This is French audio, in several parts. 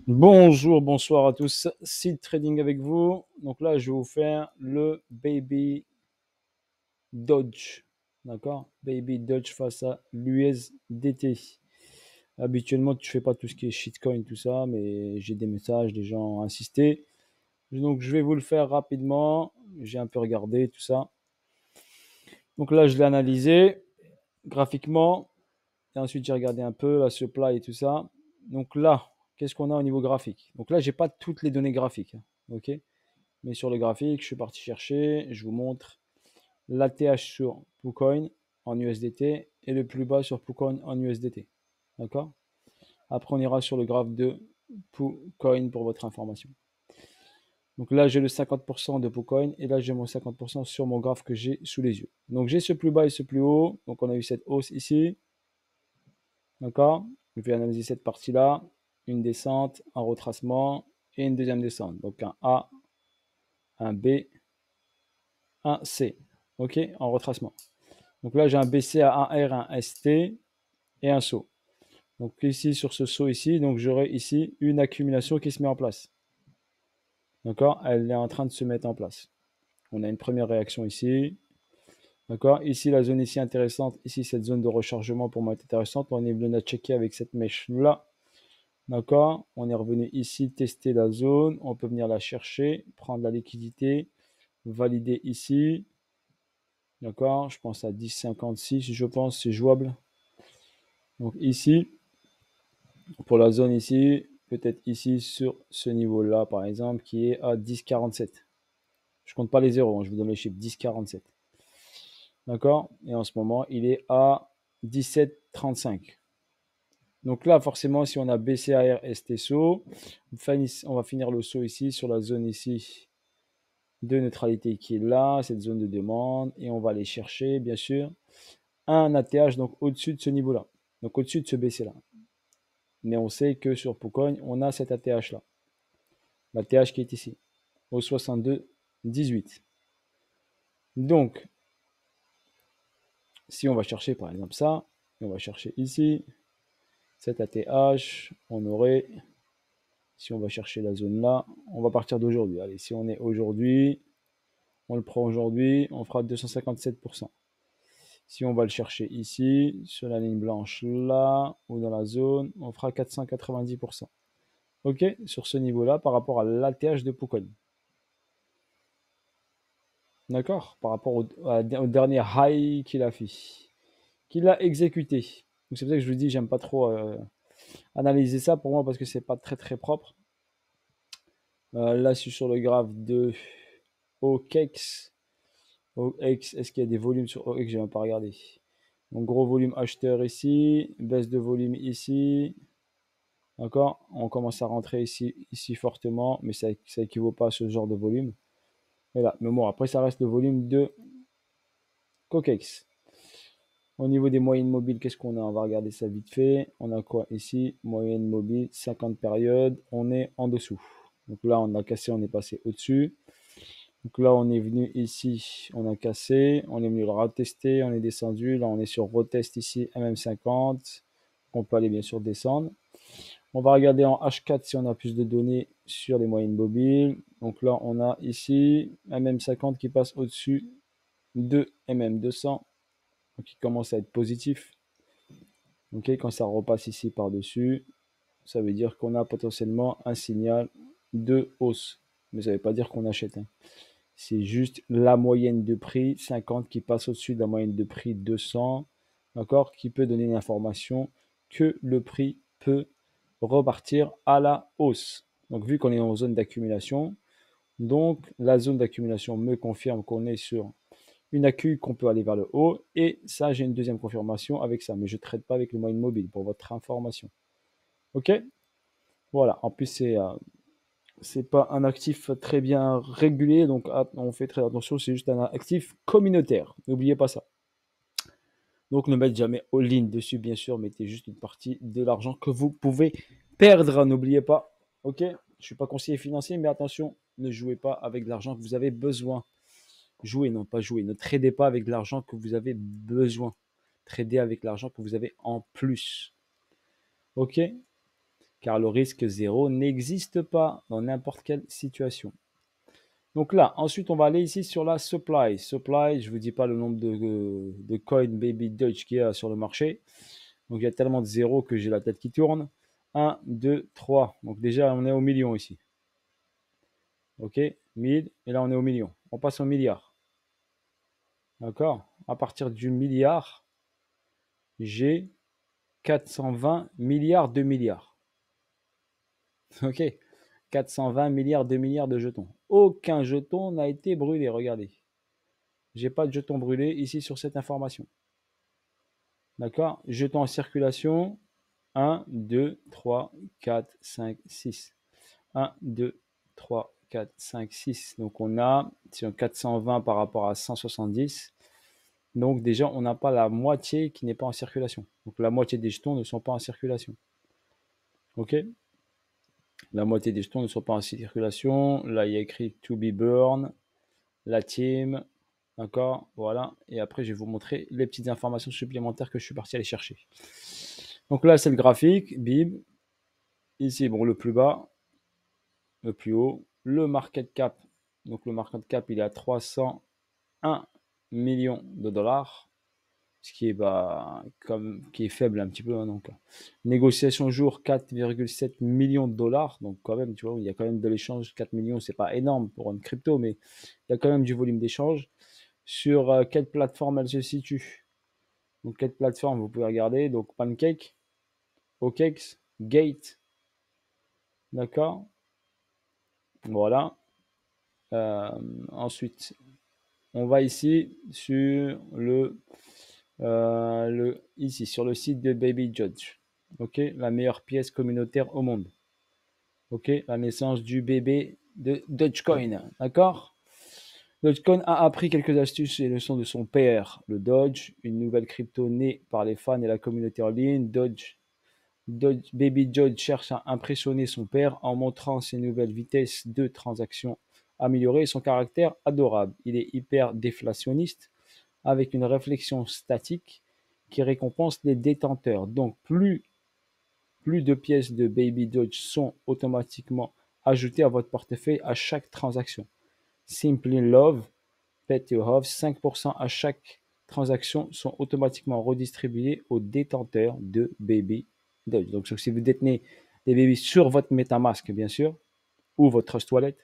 Bonjour, bonsoir à tous. Seed Trading avec vous. Donc là, je vais vous faire le Baby Dodge. D'accord? Baby Dodge face à l'USDT. Habituellement, tu fais pas tout ce qui est shitcoin, tout ça, mais j'ai des messages, des gens ont insisté. Donc je vais vous le faire rapidement. J'ai un peu regardé tout ça. Donc là, je l'ai analysé graphiquement. Et ensuite, j'ai regardé un peu la supply et tout ça. Donc là, qu'est-ce qu'on a au niveau graphique? Donc là, j'ai pas toutes les données graphiques, hein. OK? Mais sur le graphique, je suis parti chercher, je vous montre l'ATH sur PooCoin en USDT et le plus bas sur PooCoin en USDT. D'accord? Après, on ira sur le graphe de PooCoin pour votre information. Donc là, j'ai le 50% de PooCoin et là, j'ai mon 50% sur mon graphe que j'ai sous les yeux. Donc j'ai ce plus bas et ce plus haut. Donc on a eu cette hausse ici. D'accord? Je vais analyser cette partie-là. Une descente, un retracement et une deuxième descente. Donc un A, un B, un C. OK? En retracement. Donc là, j'ai un BC à un R, un ST et un saut. Donc ici, sur ce saut ici, donc j'aurai ici une accumulation qui se met en place. D'accord? Elle est en train de se mettre en place. On a une première réaction ici. D'accord? Ici, la zone ici intéressante. Ici, cette zone de rechargement pour moi est intéressante. On est venu la checker avec cette mèche-là. D'accord? On est revenu ici tester la zone. On peut venir la chercher, prendre la liquidité, valider ici. D'accord? Je pense à 10,56, je pense, c'est jouable. Donc ici, pour la zone ici, peut-être ici sur ce niveau-là, par exemple, qui est à 10,47. Je compte pas les zéros, hein, je vous donne les chiffres, 10,47. D'accord? Et en ce moment, il est à 17,35. Donc là, forcément, si on a BCAR STSO, on va finir le saut ici sur la zone ici de neutralité qui est là, cette zone de demande, et on va aller chercher, bien sûr, un ATH, donc au-dessus de ce niveau-là, donc au-dessus de ce BC-là. Mais on sait que sur PooCoin, on a cet ATH-là, l'ATH qui est ici, au 62,18. Donc, si on va chercher par exemple ça, et on va chercher ici, cet ATH, on aurait, si on va chercher la zone là, on va partir d'aujourd'hui. Allez, si on est aujourd'hui, on le prend aujourd'hui, on fera 257%. Si on va le chercher ici, sur la ligne blanche là, ou dans la zone, on fera 490%. OK? Sur ce niveau-là, par rapport à l'ATH de PooCoin. D'accord? Par rapport au dernier high qu'il a fait, qu'il a exécuté. Donc c'est pour ça que je vous dis, j'aime pas trop analyser ça pour moi parce que c'est pas très très propre. Là, je suis sur le graphe de OKEX. OKEX, est-ce qu'il y a des volumes sur OKEX? Je n'ai même pas regardé. Donc gros volume acheteur ici, baisse de volume ici. D'accord? On commence à rentrer ici fortement, mais ça équivaut pas à ce genre de volume. Mais là, mais bon, après ça reste le volume de COCEX. Au niveau des moyennes mobiles, qu'est-ce qu'on a? On va regarder ça vite fait. On a quoi ici? Moyenne mobile, 50 périodes. On est en dessous. Donc là, on a cassé, on est passé au-dessus. Donc là, on est venu ici, on a cassé. On est venu le retester, on est descendu. Là, on est sur retest ici, MM50. On peut aller bien sûr descendre. On va regarder en H4 si on a plus de données sur les moyennes mobiles. Donc là, on a ici MM50 qui passe au-dessus de MM200. Donc il commence à être positif. Ok, quand ça repasse ici par-dessus, ça veut dire qu'on a potentiellement un signal de hausse. Mais ça ne veut pas dire qu'on achète, hein. C'est juste la moyenne de prix 50 qui passe au-dessus de la moyenne de prix 200, d'accord, qui peut donner une information que le prix peut repartir à la hausse. Donc vu qu'on est en zone d'accumulation, donc la zone d'accumulation me confirme qu'on est sur une accu qu'on peut aller vers le haut. Et ça, j'ai une deuxième confirmation avec ça. Mais je ne traite pas avec le moyen mobile pour votre information. OK? Voilà. En plus, c'est pas un actif très bien régulé. Donc, on fait très attention. C'est juste un actif communautaire. N'oubliez pas ça. Donc, ne mettez jamais all-in dessus, bien sûr. Mettez juste une partie de l'argent que vous pouvez perdre. N'oubliez pas. OK? Je ne suis pas conseiller financier, mais attention, ne jouez pas avec de l'argent que vous avez besoin. Jouez, non pas jouer. Ne tradez pas avec de l'argent que vous avez besoin. Tradez avec l'argent que vous avez en plus. OK? car le risque zéro n'existe pas dans n'importe quelle situation. Donc là, ensuite, on va aller ici sur la supply. Supply, je ne vous dis pas le nombre de coins Baby Doge qu'il y a sur le marché. Donc il y a tellement de zéros que j'ai la tête qui tourne. 1, 2, 3. Donc déjà, on est au million ici. OK, 1000. Et là, on est au million. On passe au milliard. D'accord? À partir du milliard, j'ai 420 milliards de milliards. OK? 420 milliards de jetons. Aucun jeton n'a été brûlé, regardez. J'ai pas de jetons brûlés ici sur cette information. D'accord? Jetons en circulation. 1, 2, 3, 4, 5, 6. 1, 2, 3, 4, 5, 6. Donc on a 420 par rapport à 170. Donc déjà, on n'a pas la moitié qui n'est pas en circulation. Donc la moitié des jetons ne sont pas en circulation. OK? La moitié des jetons ne sont pas en circulation. Là, il y a écrit to be burned, la team. D'accord? Voilà. Et après, je vais vous montrer les petites informations supplémentaires que je suis parti aller chercher. Donc là, c'est le graphique. Bim. Ici, bon, le plus bas, le plus haut. Le market cap. Donc le market cap, il est à 301 millions de dollars. Ce qui est, qui est faible un petit peu. Hein, donc, négociation jour 4,7 millions de dollars. Donc, quand même, tu vois, il y a quand même de l'échange. 4 millions, c'est pas énorme pour une crypto, mais il y a quand même du volume d'échange. Sur quelle plateforme elle se situe? Donc, quelle plateforme vous pouvez regarder? Donc, Pancake, OKEx, Gate. D'accord? Voilà. Ensuite, on va ici sur ici sur le site de Baby Judge. OK, la meilleure pièce communautaire au monde. OK, la naissance du bébé de Dogecoin. D'accord? Dogecoin a appris quelques astuces et leçons de son père, le Doge, une nouvelle crypto née par les fans et la communauté en ligne. Baby Doge cherche à impressionner son père en montrant ses nouvelles vitesses de transaction améliorées et son caractère adorable. Il est hyper déflationniste avec une réflexion statique qui récompense les détenteurs. Donc plus de pièces de Baby Doge sont automatiquement ajoutées à votre portefeuille à chaque transaction. Simply Love, Pet Your Off, 5% à chaque transaction sont automatiquement redistribués aux détenteurs de Baby Doge. Donc si vous détenez des bébés sur votre MetaMask, bien sûr, ou votre Trust Wallet,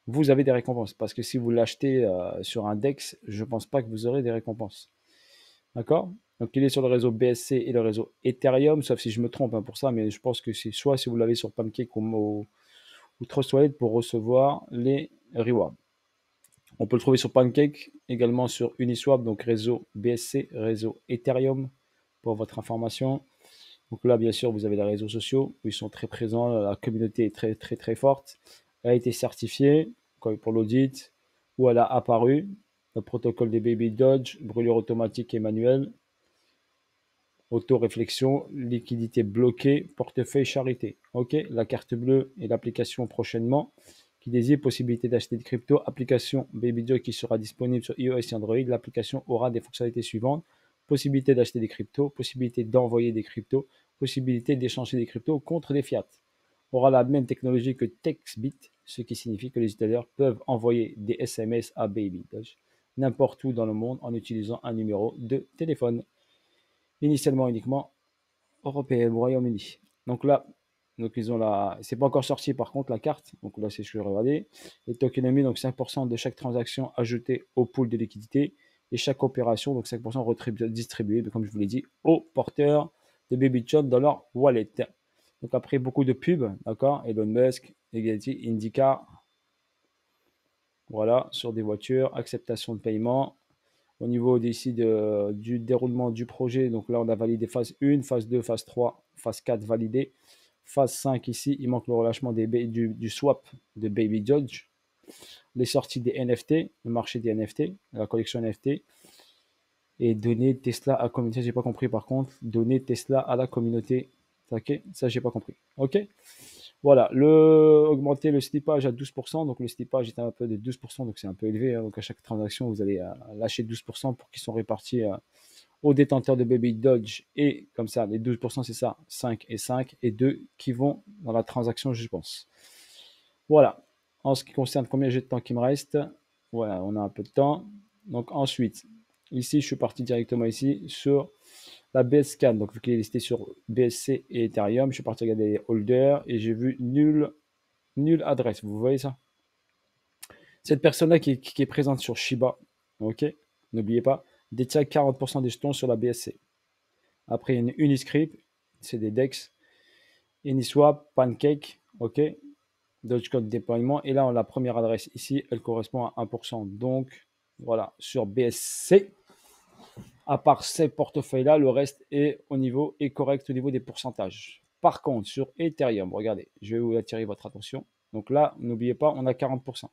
vous avez des récompenses. Parce que si vous l'achetez sur un DEX, je ne pense pas que vous aurez des récompenses. D'accord? Donc il est sur le réseau BSC et le réseau Ethereum, sauf si je me trompe pour ça, mais je pense que c'est soit si vous l'avez sur Pancake ou Trust Wallet pour recevoir les rewards. On peut le trouver sur Pancake, également sur Uniswap, donc réseau BSC, réseau Ethereum, pour votre information. Donc là, bien sûr, vous avez les réseaux sociaux, où ils sont très présents, la communauté est très très très forte. Elle a été certifiée pour l'audit, où elle a apparu, le protocole des Baby Doge, brûlure automatique et manuelle, auto-réflexion, liquidité bloquée, portefeuille charité. OK, la carte bleue et l'application prochainement qui désigne possibilité d'acheter des cryptos. Application BabyDoge qui sera disponible sur iOS et Android. L'application aura des fonctionnalités suivantes. Possibilité d'acheter des cryptos, possibilité d'envoyer des cryptos, possibilité d'échanger des cryptos contre des fiat. Aura la même technologie que TextBit, ce qui signifie que les utilisateurs peuvent envoyer des SMS à BabyDoge n'importe où dans le monde en utilisant un numéro de téléphone. Initialement uniquement européenne, Royaume-Uni. Donc là, ils ont c'est pas encore sorti par contre la carte. Donc là, c'est ce que je regardais. Les tokenomics, donc 5% de chaque transaction ajoutée au pool de liquidité et chaque opération, donc 5% distribué, comme je vous l'ai dit, aux porteurs de BabyChot dans leur wallet. Donc après beaucoup de pubs, d'accord, Elon Musk, IndyCar, voilà, sur des voitures, acceptation de paiement. Au niveau ici du déroulement du projet, donc là on a validé phase 1, phase 2, phase 3, phase 4 validée. Phase 5 ici, il manque le relâchement du swap de Baby Doge. Les sorties des NFT, le marché des NFT, la collection NFT. Et donner Tesla à la communauté, j'ai pas compris par contre. Donner Tesla à la communauté. Ok, ça j'ai pas compris. Ok. Voilà, augmenter le slippage à 12%, donc le slippage est un peu de 12%, donc c'est un peu élevé, hein. Donc à chaque transaction, vous allez lâcher 12% pour qu'ils soient répartis aux détenteurs de Baby Dodge et comme ça, les 12%, c'est ça, 5 et 5 et 2 qui vont dans la transaction, je pense. Voilà. En ce qui concerne combien j'ai de temps qui me reste, voilà, on a un peu de temps. Donc ensuite, ici, je suis parti directement ici sur la BSCAN. Donc vu qu'il est listé sur BSC et Ethereum, je suis parti regarder les holders et j'ai vu nulle adresse. Vous voyez ça? Cette personne-là qui est présente sur Shiba, ok, n'oubliez pas, détient 40% des jetons sur la BSC. Après, il y a une Uniscript, c'est des DEX, Uniswap, Pancake, ok, Dogecoin déploiement. Et là, on a la première adresse ici, elle correspond à 1%. Donc, voilà, sur BSC, à part ces portefeuilles-là, le reste est correct au niveau des pourcentages. Par contre, sur Ethereum, regardez, je vais vous attirer votre attention. Donc là, n'oubliez pas, on a 40%.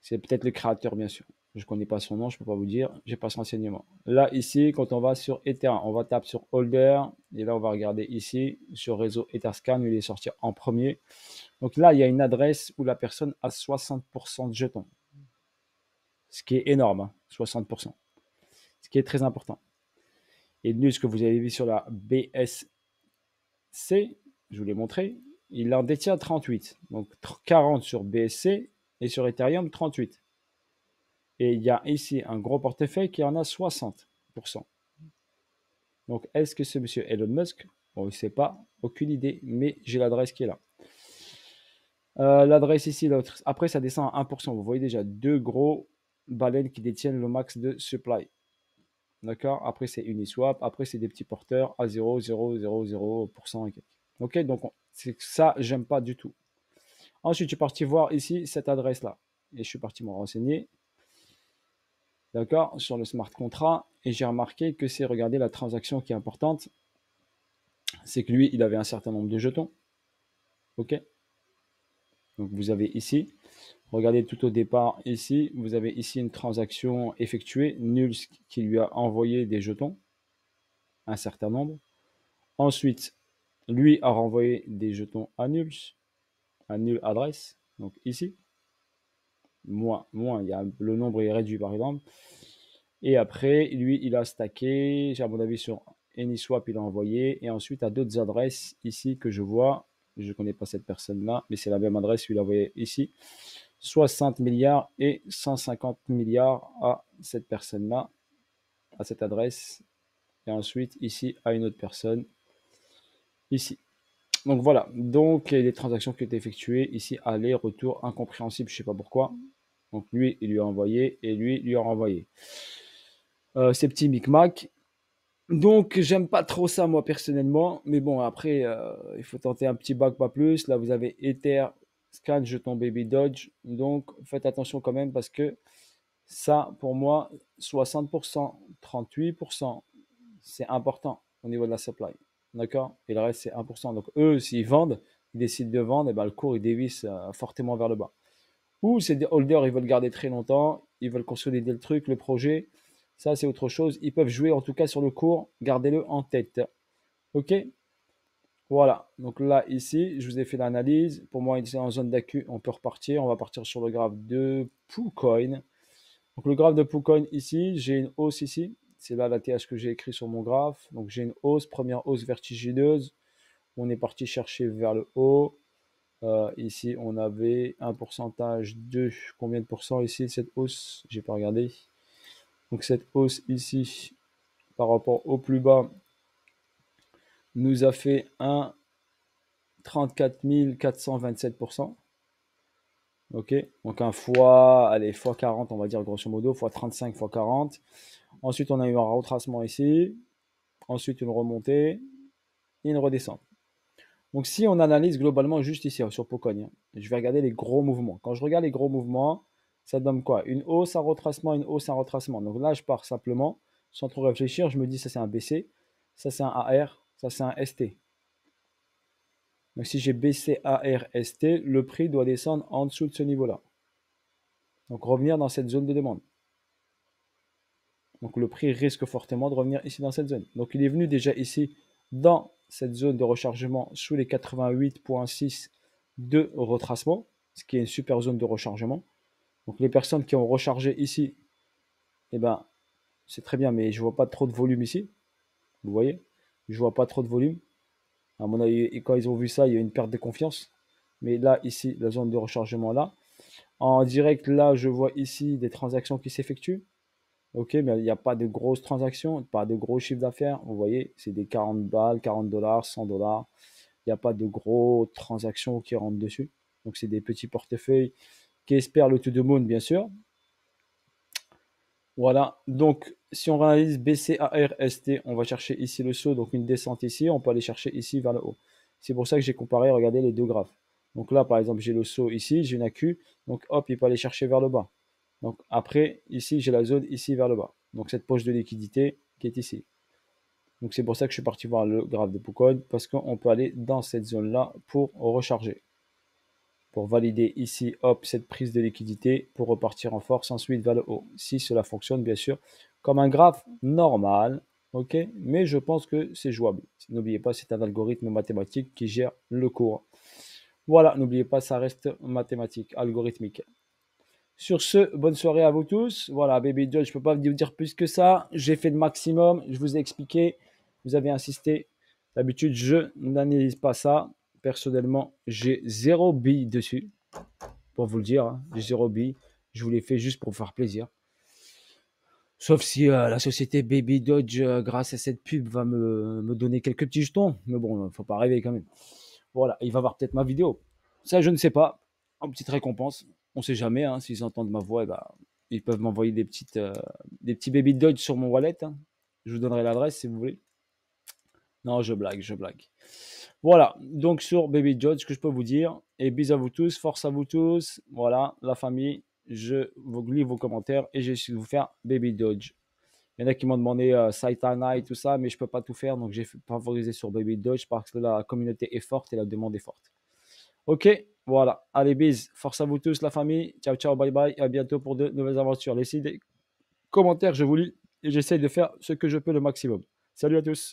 C'est peut-être le créateur, bien sûr. Je ne connais pas son nom, je ne peux pas vous dire. Je n'ai pas ce renseignement. Là, ici, quand on va sur Ethereum, on va taper sur Holder. Et là, on va regarder ici, sur réseau Etherscan, où il est sorti en premier. Donc là, il y a une adresse où la personne a 60% de jetons. Ce qui est énorme, hein, 60%. Ce qui est très important. Et nous, ce que vous avez vu sur la BSC, je vous l'ai montré, il en détient 38. Donc 40 sur BSC et sur Ethereum, 38. Et il y a ici un gros portefeuille qui en a 60%. Donc, est-ce que c'est monsieur Elon Musk? Bon, je ne sais pas, aucune idée, mais j'ai l'adresse qui est là. L'adresse ici, l'autre. Après, ça descend à 1%. Vous voyez déjà deux gros baleines qui détiennent le max de supply. D'accord? Après, c'est Uniswap. Après, c'est des petits porteurs à 0,000% et quelques. Ok? Donc, c'est ça, j'aime pas du tout. Ensuite, je suis parti voir ici cette adresse-là. Et je suis parti me renseigner. D'accord, sur le smart contract, et j'ai remarqué que c'est, regardez, la transaction qui est importante, c'est que lui, il avait un certain nombre de jetons. Ok, donc vous avez ici, regardez tout au départ ici, vous avez ici une transaction effectuée, Nuls qui lui a envoyé des jetons, un certain nombre. Ensuite, lui a renvoyé des jetons à Nuls, à Null adresse, donc ici, moins, il y a, le nombre est réduit par exemple. Et après, lui, il a stacké, à mon avis, sur AnySwap, il a envoyé. Et ensuite, à d'autres adresses ici que je vois. Je ne connais pas cette personne-là, mais c'est la même adresse qu'il a envoyé ici. 60 milliards et 150 milliards à cette personne-là, à cette adresse. Et ensuite, ici, à une autre personne, ici. Donc voilà, donc il y a des transactions qui ont été effectuées ici, aller, retour, incompréhensible, je ne sais pas pourquoi. Donc lui, il lui a envoyé et lui, il lui a renvoyé. Ces petits micmacs. Donc, j'aime pas trop ça, moi, personnellement. Mais bon, après, il faut tenter un petit bac, pas plus. Là, vous avez Ether, Scan, Jeton Baby Dodge. Donc, faites attention quand même parce que ça, pour moi, 60%, 38%, c'est important au niveau de la supply. D'accord? Et le reste, c'est 1%. Donc, eux, s'ils vendent, ils décident de vendre, et ben, le cours, il dévisse fortement vers le bas. Ou c'est des holders, ils veulent garder très longtemps, ils veulent consolider le truc, le projet. Ça, c'est autre chose. Ils peuvent jouer en tout cas sur le cours. Gardez-le en tête. OK? Voilà. Donc là, ici, je vous ai fait l'analyse. Pour moi, il est en zone d'accu. On peut repartir. On va partir sur le graphe de PooCoin. Donc le graphe de PooCoin ici, j'ai une hausse ici. C'est là la TH que j'ai écrit sur mon graphe. Donc j'ai une hausse, première hausse vertigineuse. On est parti chercher vers le haut. Ici, on avait un pourcentage de combien de pourcents ici, cette hausse? J'ai pas regardé. Donc cette hausse ici, par rapport au plus bas, nous a fait un 34 427%. Ok, donc un fois, allez, fois 40, on va dire grosso modo, fois 35, fois 40. Ensuite, on a eu un retracement ici. Ensuite, une remontée et une redescente. Donc, si on analyse globalement juste ici sur Pocogne, je vais regarder les gros mouvements. Quand je regarde les gros mouvements, ça donne quoi? Une hausse, un retracement, une hausse, un retracement. Donc là, je pars simplement, sans trop réfléchir, je me dis ça c'est un BC, ça c'est un AR, ça c'est un ST. Donc si j'ai BC, AR, ST, le prix doit descendre en dessous de ce niveau-là. Donc revenir dans cette zone de demande. Donc le prix risque fortement de revenir ici dans cette zone. Donc il est venu déjà ici dans cette zone de rechargement sous les 88,6 de retracement, ce qui est une super zone de rechargement. Donc les personnes qui ont rechargé ici, eh ben, c'est très bien, mais je vois pas trop de volume ici. Vous voyez? Je vois pas trop de volume. À mon avis, et quand ils ont vu ça, il y a eu une perte de confiance. Mais là, ici, la zone de rechargement là. En direct, là, je vois ici des transactions qui s'effectuent. Ok, mais il n'y a pas de grosses transactions, pas de gros chiffres d'affaires. Vous voyez, c'est des 40 balles, 40 dollars, 100 dollars. Il n'y a pas de gros transactions qui rentrent dessus. Donc, c'est des petits portefeuilles qui espèrent le to the moon, bien sûr. Voilà. Donc, si on réalise BCARST, on va chercher ici le saut, donc une descente ici. On peut aller chercher ici vers le haut. C'est pour ça que j'ai comparé, regardez les deux graphes. Donc là, par exemple, j'ai le saut ici, j'ai une AQ. Donc, hop, il peut aller chercher vers le bas. Donc, après, ici, j'ai la zone ici vers le bas. Donc, cette poche de liquidité qui est ici. Donc, c'est pour ça que je suis parti voir le graphe de Poucon, parce qu'on peut aller dans cette zone-là pour recharger. Pour valider ici, hop, cette prise de liquidité pour repartir en force ensuite vers le haut. Si cela fonctionne, bien sûr, comme un graphe normal, ok, mais je pense que c'est jouable. N'oubliez pas, c'est un algorithme mathématique qui gère le cours. Voilà, n'oubliez pas, ça reste mathématique, algorithmique. Sur ce, bonne soirée à vous tous. Voilà, Baby Doll, je ne peux pas vous dire plus que ça. J'ai fait le maximum, je vous ai expliqué, vous avez insisté. D'habitude, je n'analyse pas ça. Personnellement, j'ai 0 bille dessus, pour vous le dire. Hein. J'ai 0 bille. Je vous l'ai fait juste pour vous faire plaisir. Sauf si la société Baby Dodge, grâce à cette pub, va me donner quelques petits jetons. Mais bon, il ne faut pas rêver quand même. Voilà, il va voir peut-être ma vidéo. Ça, je ne sais pas. En petite récompense. On ne sait jamais. Hein, s'ils entendent ma voix, eh ben, ils peuvent m'envoyer des petits Baby Dodge sur mon wallet. Hein. Je vous donnerai l'adresse si vous voulez. Non, je blague, je blague. Voilà, donc sur Baby Dodge, ce que je peux vous dire. Et bisous à vous tous, force à vous tous. Voilà, la famille. Je vous lis vos commentaires et j'essaie de vous faire Baby Dodge. Il y en a qui m'ont demandé Saitana et tout ça, mais je ne peux pas tout faire. Donc j'ai favorisé sur Baby Dodge parce que la communauté est forte et la demande est forte. Ok, voilà. Allez, bis. Force à vous tous, la famille. Ciao, ciao, bye bye. Et à bientôt pour de nouvelles aventures. Laissez des commentaires, je vous lis. Et j'essaye de faire ce que je peux le maximum. Salut à tous.